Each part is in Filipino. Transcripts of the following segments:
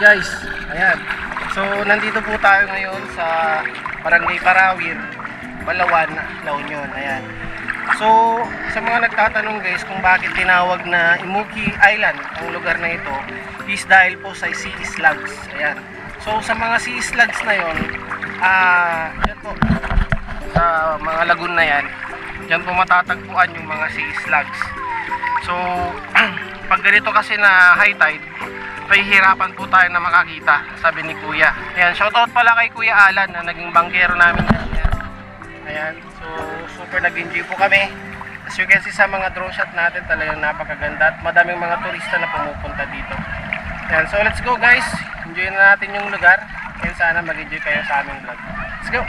guys, ayan. So nandito po tayo ngayon sa Barangay Parawir, Palawan, La Union. Ayan. So sa mga nagtatanong guys kung bakit tinawag na Imuki Island ang lugar na ito, is dahil po sa sea slugs. Ayan. So sa mga sea slugs na yon, yan po, sa mga lagoon na yan, yan po matatagpuan yung mga sea slugs. So pag ganito kasi na high tide, pahihirapan po tayo na makakita, sabi ni Kuya. Ayan, shoutout pala kay Kuya Alan na naging bangkero namin kanina. Ayan, so super nag-enjoy po kami. As you can see sa mga drone shot natin, talagang napakaganda at madaming mga turista na pumupunta dito. Ayan, so let's go guys, enjoy na natin yung lugar and sana mag-enjoy kayo sa aming vlog. Let's go!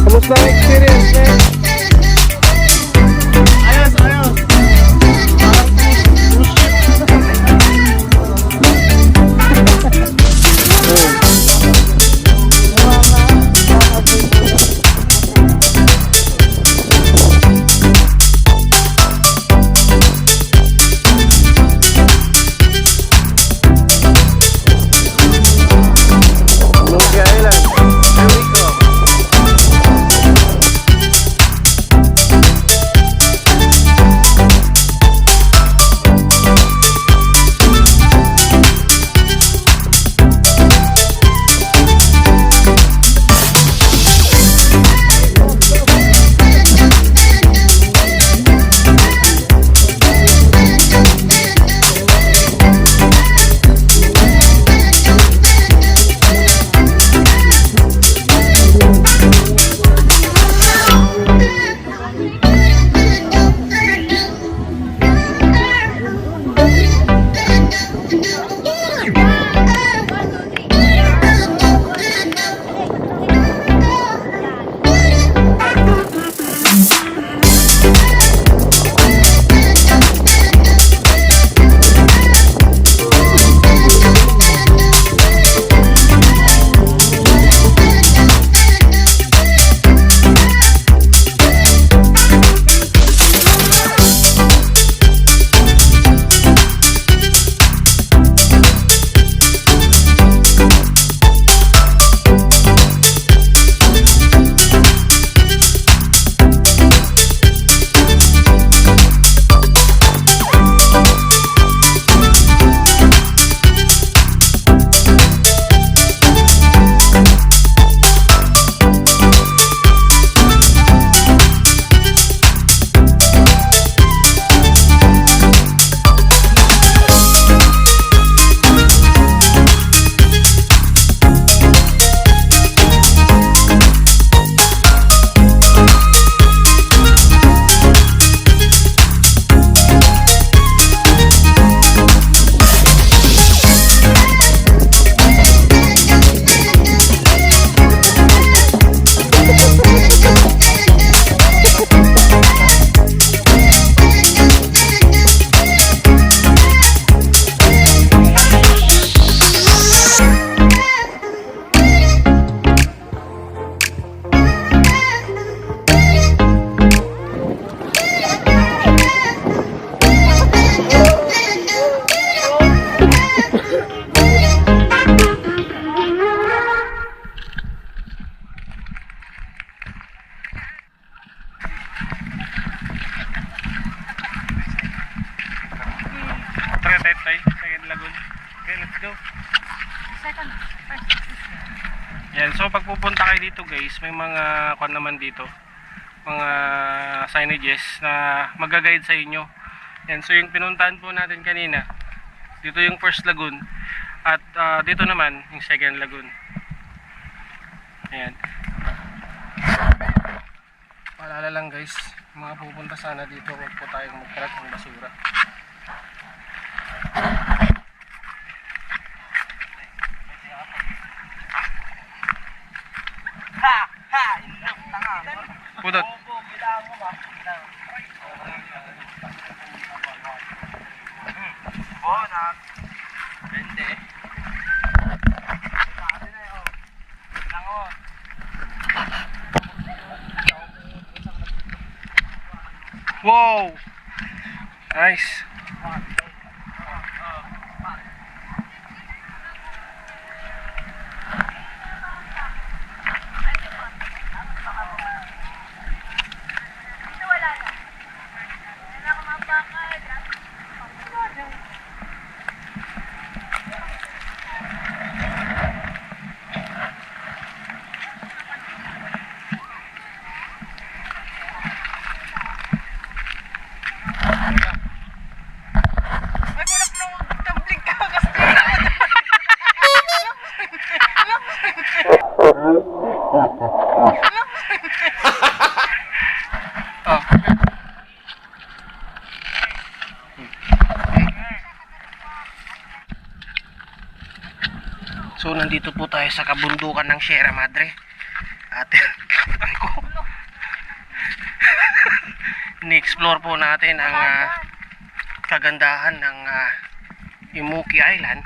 Kamusta ang experience, man? Ayos, ayos. Imuki Island. Here we go. Second lagoon. Okay, let's go. Second, first. Yan, so pag pupunta kayo dito guys, may mga kwan naman dito, mga signages na mag-guide sa inyo. Yan, so yung pinuntahan po natin kanina, dito yung first lagoon at dito naman yung second lagoon. Ayan. Paalala lang guys, mga pupunta sana dito, huwag po tayong magkalat ng basura. Ha! Ha! Inang tanga. Pudot. Wow! Nice. Dito wala na. Wala akong mabakad. Ay, bulak na magtambling ka kasi. Oh. So nandito po tayo sa kabundukan ng Sierra Madre. At ko ni-explore po natin ang kagandahan ng Imuki Island.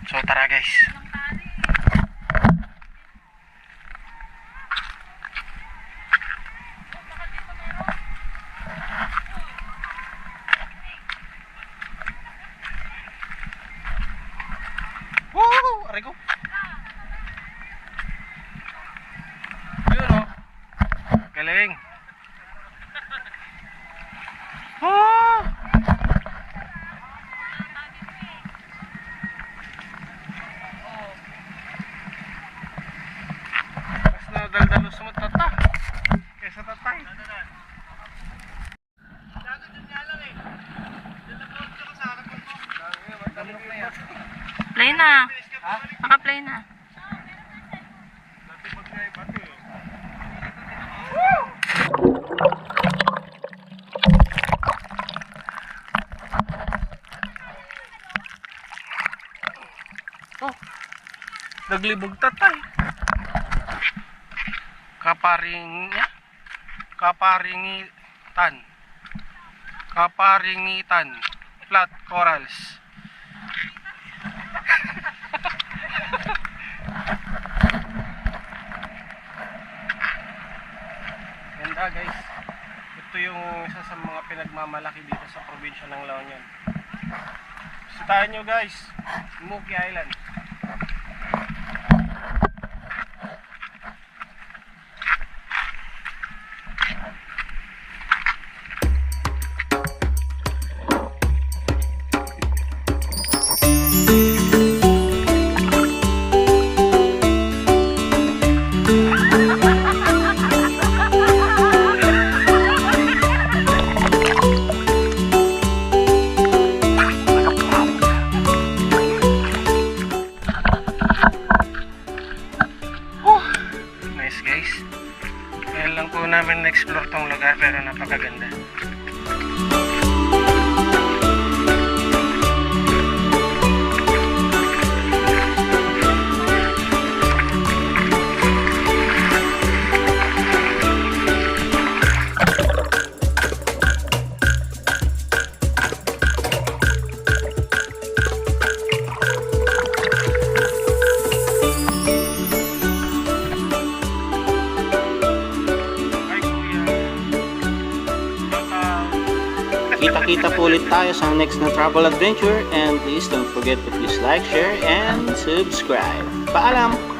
So tara guys. Woo! Aray ko. Yun o. Galing. Oh! Mas nadaldalo sa matata. Kesa tatay. Play na. Naka-play na. Oh, naglibog tatay. Kaparingitan. Flat corals. Ganda guys. Ito yung isa sa mga pinagmamalaki dito sa probinsya ng La Union. Bisitahin nyo guys, Imuki Island. Nice guys. Ngayon lang po namin na-explore tong lugar pero napakaganda. Kita-kita po ulit tayo sa next na travel adventure, and please don't forget to please like, share, and subscribe. Paalam!